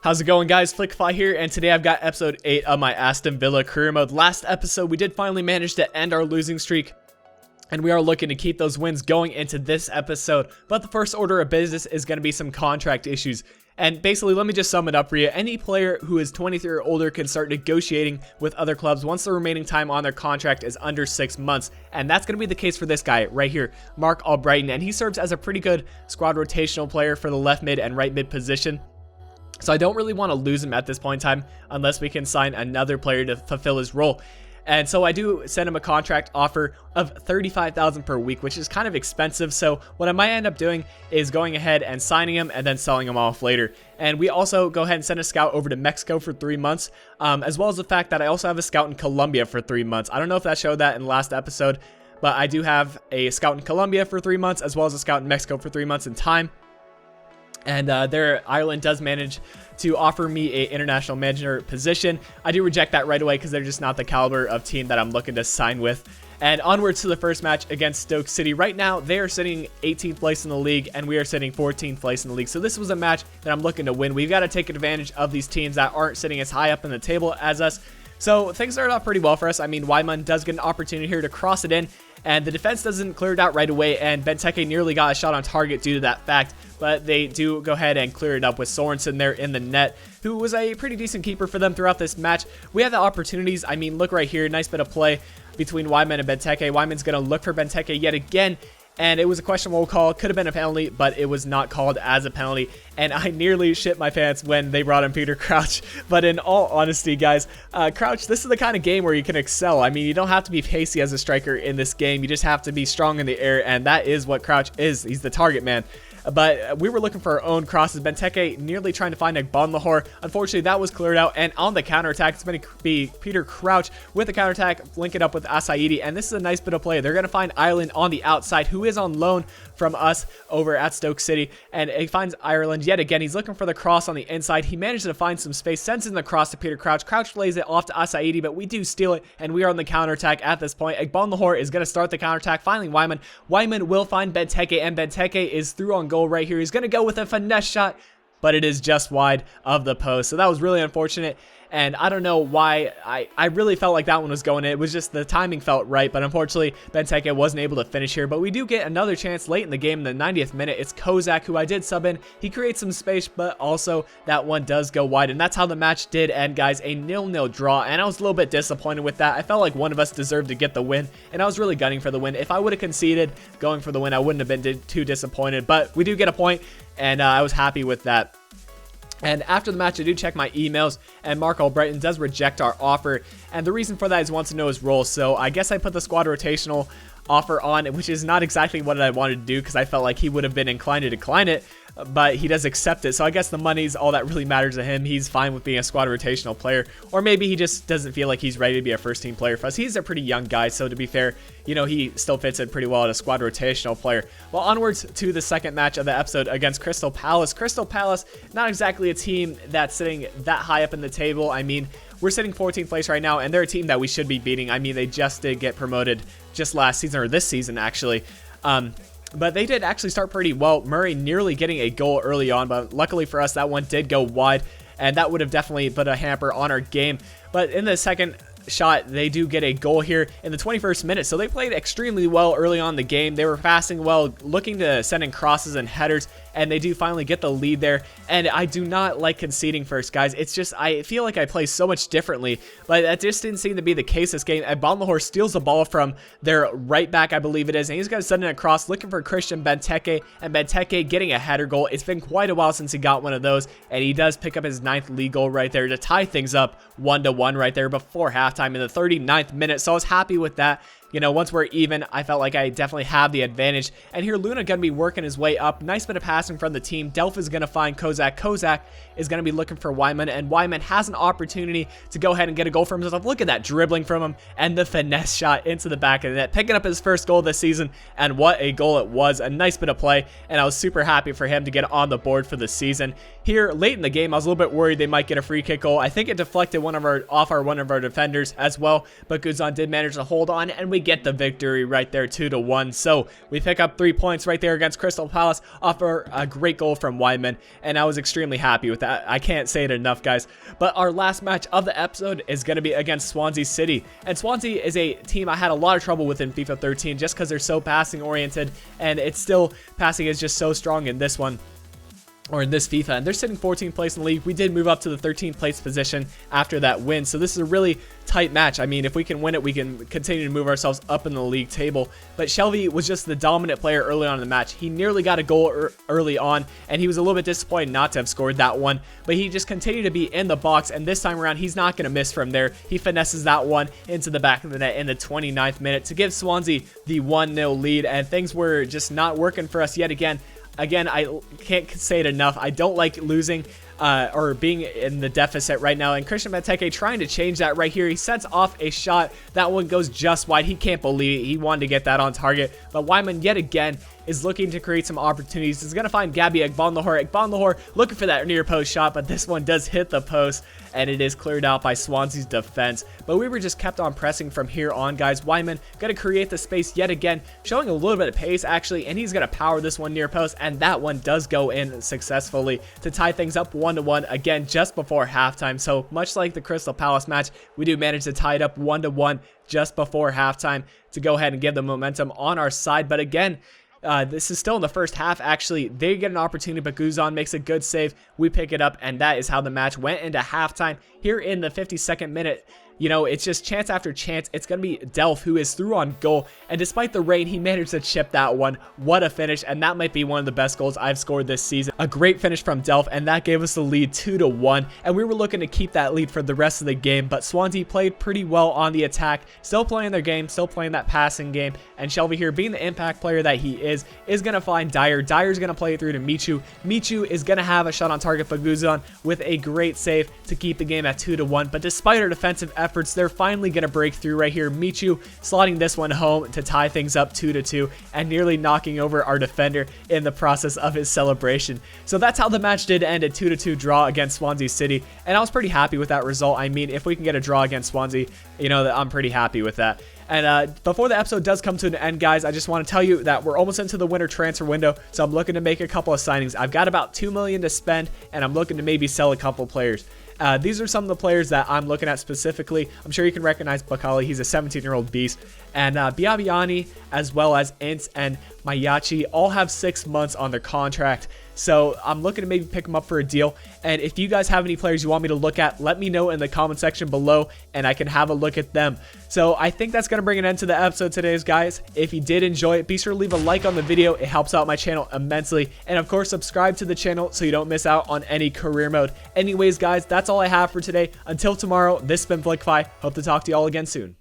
How's it going, guys? Flickiify here, and today I've got episode 8 of my Aston Villa career mode. Last episode, we did finally manage to end our losing streak, and we are looking to keep those wins going into this episode. But the first order of business is going to be some contract issues. And basically, let me just sum it up for you. Any player who is 23 or older can start negotiating with other clubs once the remaining time on their contract is under 6 months. And that's going to be the case for this guy right here, Mark Brenton. And he serves as a pretty good squad rotational player for the left mid and right mid position. So I don't really want to lose him at this point in time unless we can sign another player to fulfill his role. And so I do send him a contract offer of $35,000 per week, which is kind of expensive. So what I might end up doing is going ahead and signing him and then selling him off later. And we also go ahead and send a scout over to Mexico for 3 months, as well as the fact that I also have a scout in Colombia for 3 months. I don't know if that showed that in the last episode, but I do have a scout in Colombia for 3 months, as well as a scout in Mexico for 3 months in time. And there, Ireland does manage to offer me an international manager position. I do reject that right away because they're just not the caliber of team that I'm looking to sign with. And onwards to the first match against Stoke City. Right now, they are sitting 18th place in the league, and we are sitting 14th place in the league. So this was a match that I'm looking to win. We've got to take advantage of these teams that aren't sitting as high up in the table as us. So things started off pretty well for us. I mean, Wyman does get an opportunity here to cross it in, and the defense doesn't clear it out right away, and Benteke nearly got a shot on target due to that fact, but they do go ahead and clear it up with Sorensen there in the net, who was a pretty decent keeper for them throughout this match. We have the opportunities. I mean, look right here, nice bit of play between Wyman and Benteke. Wyman's going to look for Benteke yet again, and it was a questionable call. Could have been a penalty, but it was not called as a penalty. And I nearly shit my pants when they brought in Peter Crouch. But in all honesty, guys, Crouch, this is the kind of game where you can excel. I mean, you don't have to be pacey as a striker in this game. You just have to be strong in the air, and that is what Crouch is. He's the target man. But we were looking for our own crosses. Benteke nearly trying to find a Lahore. Unfortunately, that was cleared out. And on the counterattack, it's going to be Peter Crouch with the counterattack, link it up with Asaidi. And this is a nice bit of play. They're going to find Ireland on the outside, who is on loan from us over at Stoke City. And he finds Ireland yet again. He's looking for the cross on the inside. He manages to find some space, sends in the cross to Peter Crouch. Crouch lays it off to Asaidi, but we do steal it. And we are on the counterattack at this point. Lahore is going to start the counterattack, finally Wyman. Wyman will find Benteke, and Benteke is through on goal right here. He's going to go with a finesse shot, but it is just wide of the post. So that was really unfortunate. And I don't know why. I really felt like that one was going in. It was just the timing felt right, but unfortunately Benteke wasn't able to finish here. But we do get another chance late in the game in the 90th minute. It's Kozak, who I did sub in. He creates some space, but also that one does go wide. And that's how the match did end, guys. A 0-0 draw. And I was a little bit disappointed with that. I felt like one of us deserved to get the win, and I was really gunning for the win. If I would have conceded going for the win, I wouldn't have been too disappointed. But we do get a point, and I was happy with that. And after the match, I do check my emails, and Mark Brenton does reject our offer. And the reason for that is he wants to know his role. So I guess I put the squad rotational offer on, which is not exactly what I wanted to do because I felt like he would have been inclined to decline it, but he does accept it. So I guess the money's all that really matters to him. He's fine with being a squad rotational player, or maybe he just doesn't feel like he's ready to be a first team player for us. He's a pretty young guy, so to be fair, you know, he still fits in pretty well as a squad rotational player. Well, onwards to the second match of the episode against Crystal Palace. Crystal Palace, not exactly a team that's sitting that high up in the table. I mean, we're sitting 14th place right now, and they're a team that we should be beating. I mean, they just did get promoted just last season, or this season actually. But they did actually start pretty well. Murray nearly getting a goal early on, but luckily for us, that one did go wide, and that would have definitely put a hamper on our game. But in the second shot, they do get a goal here in the 21st minute. So they played extremely well early on in the game. They were passing well, looking to send in crosses and headers, and they do finally get the lead there. And I do not like conceding first, guys. It's just, I feel like I play so much differently, but that just didn't seem to be the case this game. And Lahore steals the ball from their right back, I believe it is, and he's going to send it across, looking for Christian Benteke, and Benteke getting a header goal. It's been quite a while since he got one of those, and he does pick up his 9th league goal right there to tie things up 1-1 right there before halftime in the 39th minute. So I was happy with that. You know, once we're even, I felt like I definitely have the advantage. And here, Luna going to be working his way up. Nice bit of passing from the team. Delph is going to find Kozak. Kozak is going to be looking for Wyman. And Wyman has an opportunity to go ahead and get a goal for himself. Look at that dribbling from him. And the finesse shot into the back of the net. Picking up his first goal this season. And what a goal it was. A nice bit of play. And I was super happy for him to get on the board for the season. Here, late in the game, I was a little bit worried they might get a free kick goal. I think it deflected one of our defenders as well. But Guzan did manage to hold on. And we we get the victory right there, 2-1. So we pick up 3 points right there against Crystal Palace off a great goal from Weidman, and I was extremely happy with that. I can't say it enough, guys. But our last match of the episode is going to be against Swansea City, and Swansea is a team I had a lot of trouble with in FIFA 13 just because they're so passing oriented, and it's still passing is just so strong in this one, or in this FIFA, and they're sitting 14th place in the league. We did move up to the 13th place position after that win, so this is a really tight match. I mean, if we can win it, we can continue to move ourselves up in the league table. But Shelvey was just the dominant player early on in the match. He nearly got a goal early on, and he was a little bit disappointed not to have scored that one, but he just continued to be in the box, and this time around, he's not going to miss from there. He finesses that one into the back of the net in the 29th minute to give Swansea the 1-0 lead, and things were just not working for us yet again. Again, I can't say it enough. I don't like losing or being in the deficit right now. And Christian Benteke trying to change that right here. He sets off a shot. That one goes just wide. He can't believe it. He wanted to get that on target. But Weidman, yet again, is looking to create some opportunities. He's going to find Gabby Agbonlahor. Agbonlahor looking for that near post shot, but this one does hit the post, and it is cleared out by Swansea's defense. But we were just kept on pressing from here on, guys. Weidman going to create the space yet again, showing a little bit of pace, actually, and he's going to power this one near post, and that one does go in successfully to tie things up 1-1 again just before halftime. So much like the Crystal Palace match, we do manage to tie it up 1-1 just before halftime to go ahead and give the momentum on our side. But again, this is still in the first half. Actually, they get an opportunity, but Guzan makes a good save. We pick it up, and that is how the match went into halftime. Here in the 52nd minute, you know, it's just chance after chance. It's going to be Delph who is through on goal, and despite the rain, he managed to chip that one. What a finish, and that might be one of the best goals I've scored this season. A great finish from Delph, and that gave us the lead 2-1, and we were looking to keep that lead for the rest of the game, but Swansea played pretty well on the attack, still playing their game, still playing that passing game, and Shelvey here, being the impact player that he is going to find Dyer. Dyer's going to play it through to Michu. Michu is going to have a shot on target for Guzan with a great save to keep the game at 2-1, but despite our defensive efforts, they're finally going to break through right here. Michu slotting this one home to tie things up 2-2 and nearly knocking over our defender in the process of his celebration. So that's how the match did end, a 2-2 draw against Swansea City, and I was pretty happy with that result. I mean, if we can get a draw against Swansea, you know, I'm pretty happy with that. And before the episode does come to an end, guys, I just want to tell you that we're almost into the winter transfer window, so I'm looking to make a couple of signings. I've got about $2 million to spend, and I'm looking to maybe sell a couple players. These are some of the players that I'm looking at specifically. I'm sure you can recognize Bakali. He's a 17-year-old beast. And Biabiani, as well as Ince and Mayachi, all have 6 months on their contract. So I'm looking to maybe pick them up for a deal. And if you guys have any players you want me to look at, let me know in the comment section below, and I can have a look at them. So I think that's going to bring an end to the episode today, guys. If you did enjoy it, be sure to leave a like on the video. It helps out my channel immensely. And of course, subscribe to the channel so you don't miss out on any career mode. Anyways, guys, that's all I have for today. Until tomorrow, this has been Flickiify. Hope to talk to you all again soon.